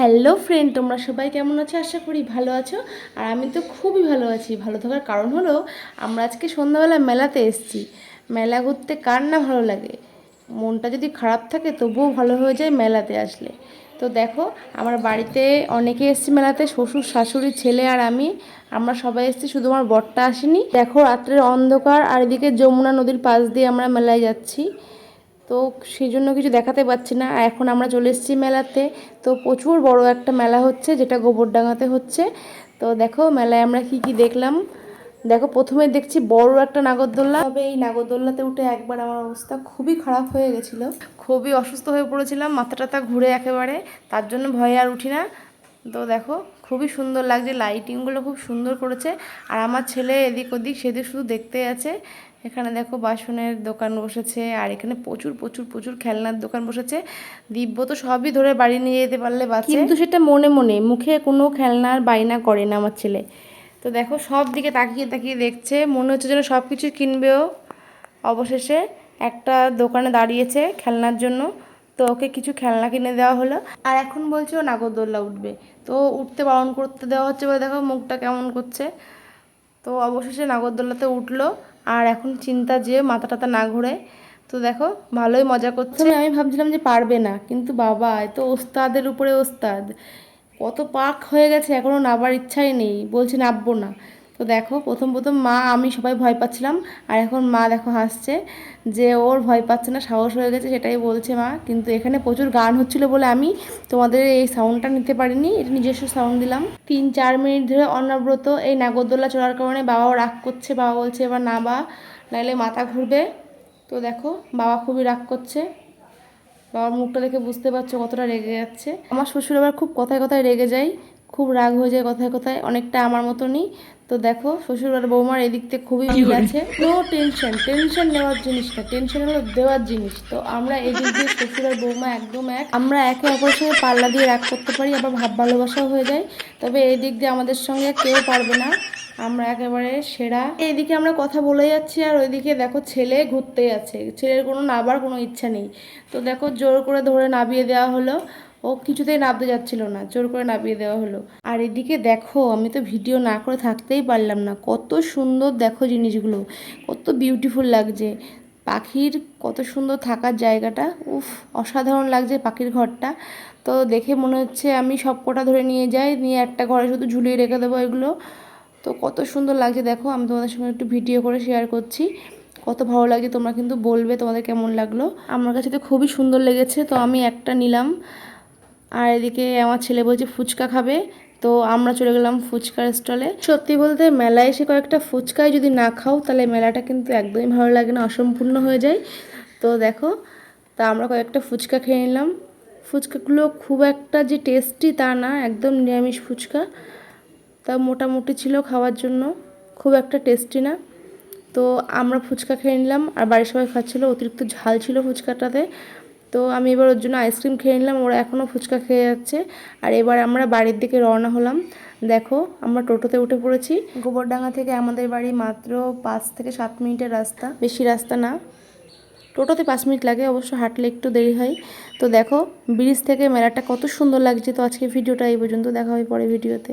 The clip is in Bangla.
হ্যালো ফ্রেন্ড, তোমরা সবাই কেমন আছো? আশা করি ভালো আছো। আর আমি তো খুবই ভালো আছি। ভালো থাকার কারণ হলো আমরা আজকে সন্ধ্যাবেলা মেলাতে এসেছি। মেলা ঘুরতে কার না ভালো লাগে? মনটা যদি খারাপ থাকে তবুও ভালো হয়ে যায় মেলাতে আসলে। তো দেখো, আমার বাড়িতে অনেকে এসেছি মেলাতে, শ্বশুর শাশুড়ি ছেলে আর আমরা সবাই এসেছি, শুধু আমার বরটা আসেনি। দেখো রাত্রের অন্ধকার, আর এদিকে যমুনা নদীর পাশ দিয়ে আমরা মেলায় যাচ্ছি। তো সেই জন্য কিছু দেখাতে পাচ্ছি না। আর এখন আমরা চলে এসেছি মেলাতে। তো প্রচুর বড় একটা মেলা হচ্ছে, যেটা গোবরডাঙ্গাতে হচ্ছে। তো দেখো মেলায় আমরা কি কি দেখলাম। দেখো প্রথমে দেখছি বড় একটা নাগরদোল্লা। তবে এই নাগরদোল্লাতে উঠে একবার আমার অবস্থা খুবই খারাপ হয়ে গেছিলো, খুবই অসুস্থ হয়ে পড়েছিলাম, মাথা টাথা ঘুরে একেবারে। তার জন্য ভয়ে আর উঠি না। তো দেখো খুবই সুন্দর লাগছে, লাইটিংগুলো খুব সুন্দর করেছে। আর আমার ছেলে এদিক ওদিক সেদিক শুধু দেখতেই আছে। এখানে দেখো বাসনের দোকান বসেছে, আর এখানে প্রচুর প্রচুর প্রচুর খেলনার দোকান বসেছে। দিব্য তো সবই ধরে বাড়ি নিয়ে যেতে পারলে বাঁচে, কিন্তু সেটা মনে মনে, মুখে কোনো খেলনার বায়না করে না আমার ছেলে। তো দেখো সব দিকে তাকিয়ে তাকিয়ে দেখছে, মনে হচ্ছে যেন সব কিছু কিনবেও। অবশেষে একটা দোকানে দাঁড়িয়েছে খেলনার জন্য। তো ওকে কিছু খেলনা কিনে দেওয়া হলো। আর এখন বলছে ও নাগরদোল্লা উঠবে। তো উঠতে বারণ করতে দেওয়া হচ্ছে বলে দেখো মুখটা কেমন করছে। তো অবশেষে নাগরদোল্লাতে উঠলো। আর এখন চিন্তা যে মাথা টাথা না ঘুরে। তো দেখো ভালোই মজা করছে। আমি ভাবছিলাম যে পারবে না, কিন্তু বাবা এত ওস্তাদের উপরে ওস্তাদ, কত পাক হয়ে গেছে, এখনও নাবার ইচ্ছাই নেই, বলছে নাববো না। তো দেখো প্রথম প্রথম মা আমি সবাই ভয় পাচ্ছিলাম, আর এখন মা দেখো হাসছে যে ওর ভয় পাচ্ছে না, সাহস হয়ে গেছে, সেটাই বলছে মা। কিন্তু এখানে প্রচুর গান হচ্ছিল বলে আমি তোমাদের এই সাউন্ডটা নিতে পারিনি, এটা নিজস্ব সাউন্ড দিলাম। 3-4 মিনিট ধরে অনবরত এই নাগরদোল্লা চড়ার কারণে বাবাও রাগ করছে। বাবা বলছে এবার না বা, নাহলে মাথা ঘুরবে। তো দেখো বাবা খুবই রাগ করছে। বাবার মুখটা দেখে বুঝতে পারছো কতটা রেগে যাচ্ছে। আমার শ্বশুর আবার খুব কথায় কথায় রেগে যায়, খুব রাগ হয়ে যায় কথায় কথায়, অনেকটা আমার মতনই। তো দেখো শ্বশুর আর বৌমার এদিক থেকে খুবই মিল আছে। নো টেনশন, টেনশন নেওয়ার জিনিস না, টেনশন হলো দেওয়ার জিনিস। তো আমরা এদিক দিয়ে শ্বশুর আর বৌমা একদম এক। আমরা একে অপরের সঙ্গে পাল্লা দিয়ে রাগ করতে পারি, আবার ভাব ভালোবাসাও হয়ে যায়। তবে এই দিক দিয়ে আমাদের সঙ্গে কেউ পারবে না, আমরা একেবারে সেরা। এইদিকে আমরা কথা বলে যাচ্ছি, আর ওইদিকে দেখো ছেলে ঘুরতে আছে, ছেলের কোনো নাবার কোনো ইচ্ছা নেই। তো দেখো জোর করে ধরে নামিয়ে দেওয়া হলো, ও কিছুতেই নামতে যাচ্ছিল না, জোর করে নামিয়ে দেওয়া হলো। আর এদিকে দেখো আমি তো ভিডিও না করে থাকতেই পারলাম না, কত সুন্দর দেখো জিনিসগুলো, কত বিউটিফুল লাগছে। পাখির কত সুন্দর থাকার জায়গাটা, উফ, অসাধারণ লাগছে পাখির ঘরটা। তো দেখে মনে হচ্ছে আমি সব কটা ধরে নিয়ে যাই, নিয়ে একটা ঘরে শুধু ঝুলিয়ে রেখে দেবো এগুলো। তো কত সুন্দর লাগছে দেখো, আমি তোমাদের সঙ্গে একটু ভিডিও করে শেয়ার করছি। কত ভালো লাগছে, তোমরা কিন্তু বলবে তোমাদের কেমন লাগলো। আমার কাছে তো খুবই সুন্দর লেগেছে, তো আমি একটা নিলাম। আর এদিকে আমার ছেলে বলছে ফুচকা খাবে। তো আমরা চলে গেলাম ফুচকার স্টলে। সত্যি বলতে মেলায় এসে কয়েকটা ফুচকায় যদি না খাও তাহলে মেলাটা কিন্তু একদমই ভালো লাগে না, অসম্পূর্ণ হয়ে যায়। তো দেখো, তা আমরা কয়েকটা ফুচকা খেয়ে নিলাম। ফুচকাগুলো খুব একটা যে টেস্টি তা না, একদম নিরামিষ ফুচকা। তা মোটামুটি ছিল খাওয়ার জন্য, খুব একটা টেস্টি না। তো আমরা ফুচকা খেয়ে নিলাম, আর বাড়ির সবাই খাচ্ছিলো, অতিরিক্ত ঝাল ছিল ফুচকাটাতে। তো আমি এবার ওর জন্য আইসক্রিম খেয়ে নিলাম, ওরা এখনও ফুচকা খেয়ে যাচ্ছে। আর এবার আমরা বাড়ির দিকে রওনা হলাম। দেখো আমরা টোটোতে উঠে পড়েছি। গোবরডাঙ্গা থেকে আমাদের বাড়ি মাত্র 5 থেকে 7 মিনিটের রাস্তা, বেশি রাস্তা না। টোটোতে 5 মিনিট লাগে, অবশ্য হাঁটলে একটু দেরি হয়। তো দেখো ব্রিজ থেকে মেলাটা কত সুন্দর লাগছে। তো আজকে ভিডিওটা এই পর্যন্ত, দেখা হয় পরে ভিডিওতে।